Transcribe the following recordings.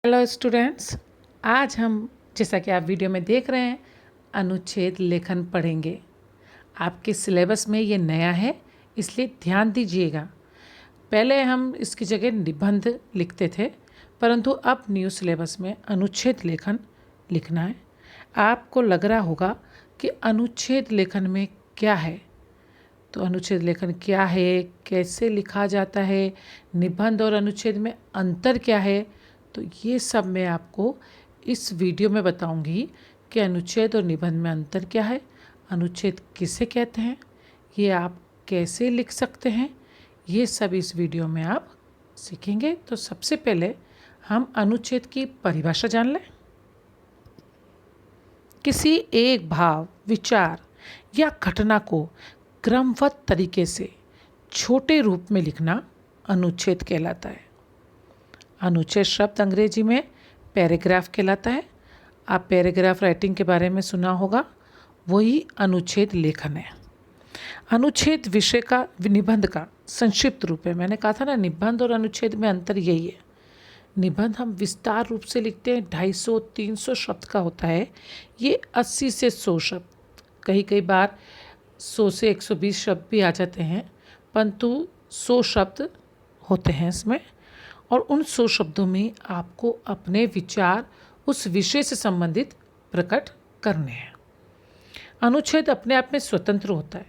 Hello students, आज हम जैसा कि आप वीडियो में देख रहे हैं अनुच्छेद लेखन पढ़ेंगे। आपके सिलेबस में ये नया है, इसलिए ध्यान दीजिएगा। पहले हम इसकी जगह निबंध लिखते थे, परंतु अब न्यू सिलेबस में अनुच्छेद लेखन लिखना है। आपको लग रहा होगा कि अनुच्छेद लेखन में क्या है, तो अनुच्छेद लेखन क्या है, कैसे लिखा जाता है, निबंध और अनुच्छेद में अंतर क्या है, तो ये सब मैं आपको इस वीडियो में बताऊंगी कि अनुच्छेद और निबंध में अंतर क्या है, अनुच्छेद किसे कहते हैं, ये आप कैसे लिख सकते हैं, ये सब इस वीडियो में आप सीखेंगे। तो सबसे पहले हम अनुच्छेद की परिभाषा जान लें। किसी एक भाव, विचार या घटना को क्रमबद्ध तरीके से छोटे रूप में लिखना अनुच्छेद कहलाता है। अनुच्छेद शब्द अंग्रेजी में पैराग्राफ कहलाता है। आप पैराग्राफ राइटिंग के बारे में सुना होगा, वही अनुच्छेद लेखन है। अनुच्छेद विषय का, निबंध का संक्षिप्त रूप है। मैंने कहा था ना, निबंध और अनुच्छेद में अंतर यही है। निबंध हम विस्तार रूप से लिखते हैं, 250-300 शब्द का होता है। ये 80 से 100 शब्द, कई बार 100 से 120 शब्द भी आ जाते हैं, परंतु 100 शब्द होते हैं इसमें। और उन 100 शब्दों में आपको अपने विचार उस विषय से संबंधित प्रकट करने हैं। अनुच्छेद अपने आप में स्वतंत्र होता है,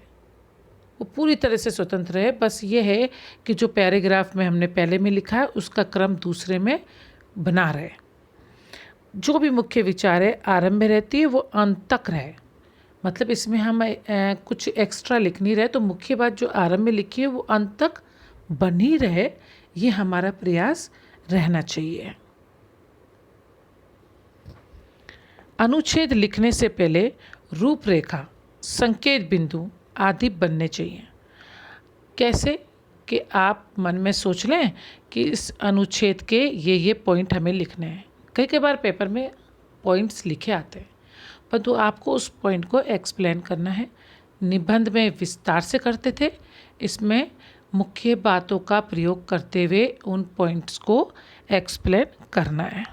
वो पूरी तरह से स्वतंत्र है। बस ये है कि जो पैराग्राफ में हमने पहले में लिखा है उसका क्रम दूसरे में बना रहे। जो भी मुख्य विचार है आरंभ में रहती है, वो अंत तक रहे। मतलब इसमें हम कुछ एक्स्ट्रा लिख नहीं रहे, तो मुख्य बात जो आरंभ में लिखी है वो अंत तक बनी रहे, ये हमारा प्रयास रहना चाहिए। अनुच्छेद लिखने से पहले रूपरेखा, संकेत बिंदु आदि बनने चाहिए। कैसे कि आप मन में सोच लें कि इस अनुच्छेद के ये पॉइंट हमें लिखने हैं। कई बार पेपर में पॉइंट्स लिखे आते हैं, परंतु आपको उस पॉइंट को एक्सप्लेन करना है। निबंध में विस्तार से करते थे, इसमें मुख्य बातों का प्रयोग करते हुए उन पॉइंट्स को एक्सप्लेन करना है।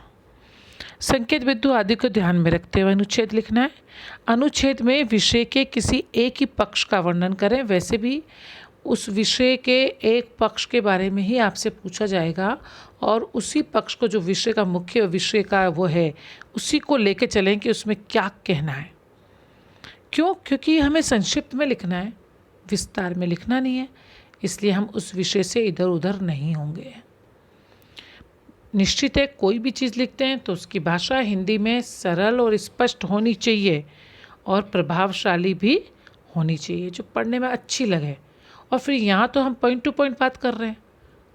संकेत बिंदु आदि को ध्यान में रखते हुए अनुच्छेद लिखना है। अनुच्छेद में विषय के किसी एक ही पक्ष का वर्णन करें। वैसे भी उस विषय के एक पक्ष के बारे में ही आपसे पूछा जाएगा, और उसी पक्ष को, जो विषय का मुख्य विषय का वो है, उसी को लेके चलें कि उसमें क्या कहना है। क्यों? क्योंकि हमें संक्षिप्त में लिखना है, विस्तार में लिखना नहीं है, इसलिए हम उस विषय से इधर उधर नहीं होंगे। निश्चित है, कोई भी चीज़ लिखते हैं तो उसकी भाषा हिंदी में सरल और स्पष्ट होनी चाहिए, और प्रभावशाली भी होनी चाहिए, जो पढ़ने में अच्छी लगे। और फिर यहाँ तो हम पॉइंट टू पॉइंट बात कर रहे हैं,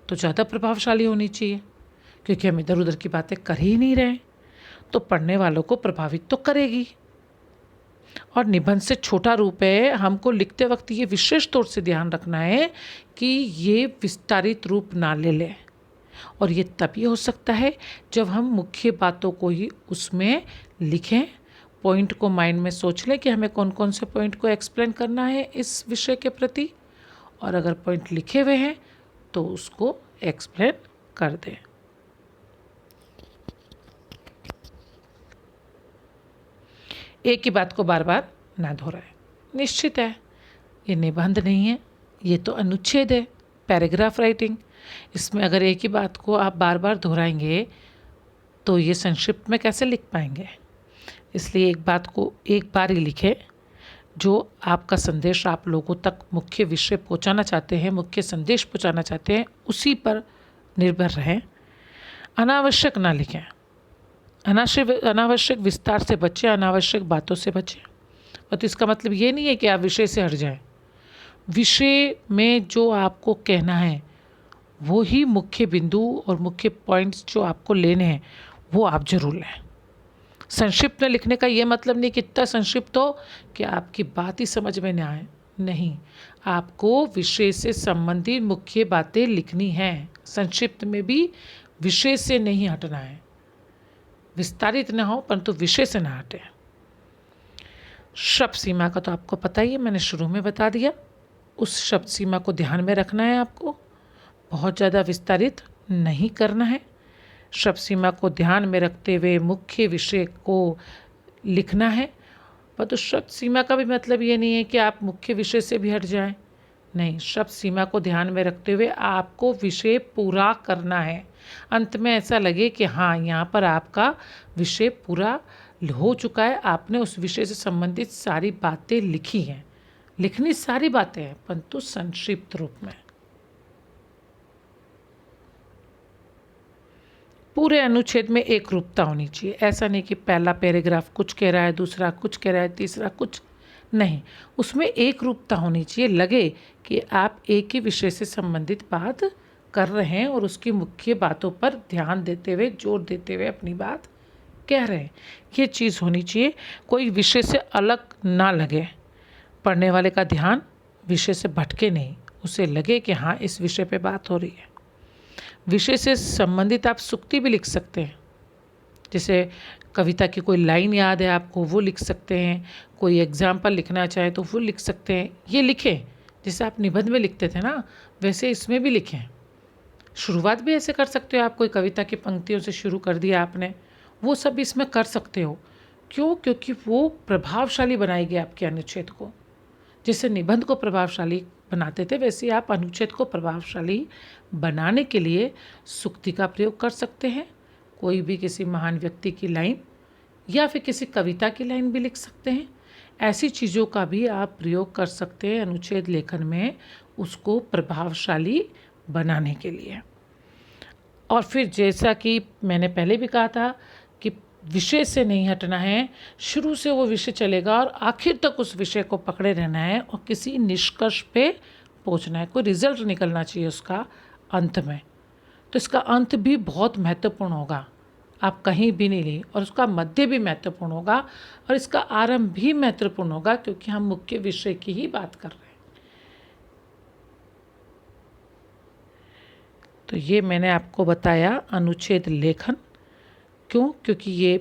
तो ज़्यादा प्रभावशाली होनी चाहिए, क्योंकि हम इधर उधर की बातें कर ही नहीं रहे, तो पढ़ने वालों को प्रभावित तो करेगी। और निबंध से छोटा रूप है, हमको लिखते वक्त ये विशेष तौर से ध्यान रखना है कि ये विस्तारित रूप ना ले ले। और ये तभी हो सकता है जब हम मुख्य बातों को ही उसमें लिखें, पॉइंट को माइंड में सोच लें कि हमें कौन कौन से पॉइंट को एक्सप्लेन करना है इस विषय के प्रति, और अगर पॉइंट लिखे हुए हैं तो उसको एक्सप्लेन कर दें। एक ही बात को बार बार ना दोहराएं। निश्चित है, ये निबंध नहीं है, ये तो अनुच्छेद है, पैराग्राफ राइटिंग। इसमें अगर एक ही बात को आप बार बार दोहराएंगे तो ये संक्षिप्त में कैसे लिख पाएंगे। इसलिए एक बात को एक बार ही लिखें। जो आपका संदेश आप लोगों तक मुख्य विषय पहुंचाना चाहते हैं, मुख्य संदेश पहुंचाना चाहते हैं, उसी पर निर्भर रहें। अनावश्यक ना लिखें, अनावश्यक विस्तार से बचें, अनावश्यक बातों से बचें। और तो इसका मतलब ये नहीं है कि आप विषय से हट जाएं। विषय में जो आपको कहना है वो ही मुख्य बिंदु और मुख्य पॉइंट्स जो आपको लेने हैं वो आप जरूर लें। संक्षिप्त में लिखने का ये मतलब नहीं कि इतना संक्षिप्त हो कि आपकी बात ही समझ में ना आए। नहीं, आपको विषय से संबंधित मुख्य बातें लिखनी हैं। संक्षिप्त में भी विषय से नहीं हटना है, विस्तारित ना हो परंतु विषय से ना हटे। शब्द सीमा का तो आपको पता ही है, मैंने शुरू में बता दिया। उस शब्द सीमा को ध्यान में रखना है आपको, बहुत ज़्यादा विस्तारित नहीं करना है। शब्द सीमा को ध्यान में रखते हुए मुख्य विषय को लिखना है। पर तो शब्द सीमा का भी मतलब ये नहीं है कि आप मुख्य विषय से भी हट जाएं। नहीं, शब्द सीमा को ध्यान में रखते हुए आपको विषय पूरा करना है। अंत में ऐसा लगे कि हाँ, यहाँ पर आपका विषय पूरा हो चुका है, आपने उस विषय से संबंधित सारी बातें लिखी हैं। लिखनी सारी बातें हैं, परंतु संक्षिप्त रूप में। पूरे अनुच्छेद में एक रूपता होनी चाहिए। ऐसा नहीं कि पहला पैराग्राफ कुछ कह रहा है, दूसरा कुछ कह रहा है, तीसरा कुछ नहीं। उसमें एक रूपता होनी चाहिए, लगे कि आप एक ही विषय से संबंधित बात कर रहे हैं और उसकी मुख्य बातों पर ध्यान देते हुए, जोर देते हुए अपनी बात कह रहे हैं। ये चीज़ होनी चाहिए, कोई विषय से अलग ना लगे। पढ़ने वाले का ध्यान विषय से भटके नहीं, उसे लगे कि हाँ, इस विषय पे बात हो रही है। विषय से संबंधित आप सूक्ति भी लिख सकते हैं। जैसे कविता की कोई लाइन याद है आपको, वो लिख सकते हैं। कोई एग्जाम्पल लिखना चाहे तो वो लिख सकते हैं। ये लिखें जैसे आप निबंध में लिखते थे ना, वैसे इसमें भी लिखें। शुरुआत भी ऐसे कर सकते हो आप, कोई कविता की पंक्तियों से शुरू कर दिया आपने, वो सब इसमें कर सकते हो। क्यों? क्योंकि वो प्रभावशाली बनाएगी आपके अनुच्छेद को। जैसे निबंध को प्रभावशाली बनाते थे, वैसे आप अनुच्छेद को प्रभावशाली बनाने के लिए सूक्ति का प्रयोग कर सकते हैं। कोई भी किसी महान व्यक्ति की लाइन या फिर किसी कविता की लाइन भी लिख सकते हैं। ऐसी चीज़ों का भी आप प्रयोग कर सकते हैं अनुच्छेद लेखन में, उसको प्रभावशाली बनाने के लिए। और फिर जैसा कि मैंने पहले भी कहा था कि विषय से नहीं हटना है, शुरू से वो विषय चलेगा और आखिर तक उस विषय को पकड़े रहना है और किसी निष्कर्ष पे पहुंचना है। कोई रिजल्ट निकलना चाहिए उसका अंत में। तो इसका अंत भी बहुत महत्वपूर्ण होगा, आप कहीं भी नहीं ली। और उसका मध्य भी महत्वपूर्ण होगा और इसका आरंभ भी महत्वपूर्ण होगा, क्योंकि हम मुख्य विषय की ही बात कर रहे हैं। तो ये मैंने आपको बताया अनुच्छेद लेखन। क्यों? क्योंकि ये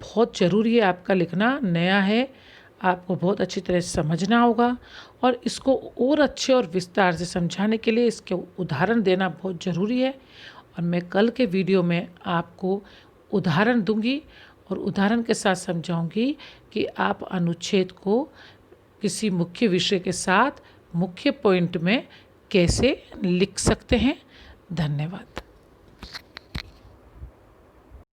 बहुत ज़रूरी है, आपका लिखना नया है, आपको बहुत अच्छी तरह से समझना होगा। और इसको और अच्छे और विस्तार से समझाने के लिए इसके उदाहरण देना बहुत ज़रूरी है। और मैं कल के वीडियो में आपको उदाहरण दूंगी और उदाहरण के साथ समझाऊंगी कि आप अनुच्छेद को किसी मुख्य विषय के साथ मुख्य पॉइंट में कैसे लिख सकते हैं। धन्यवाद।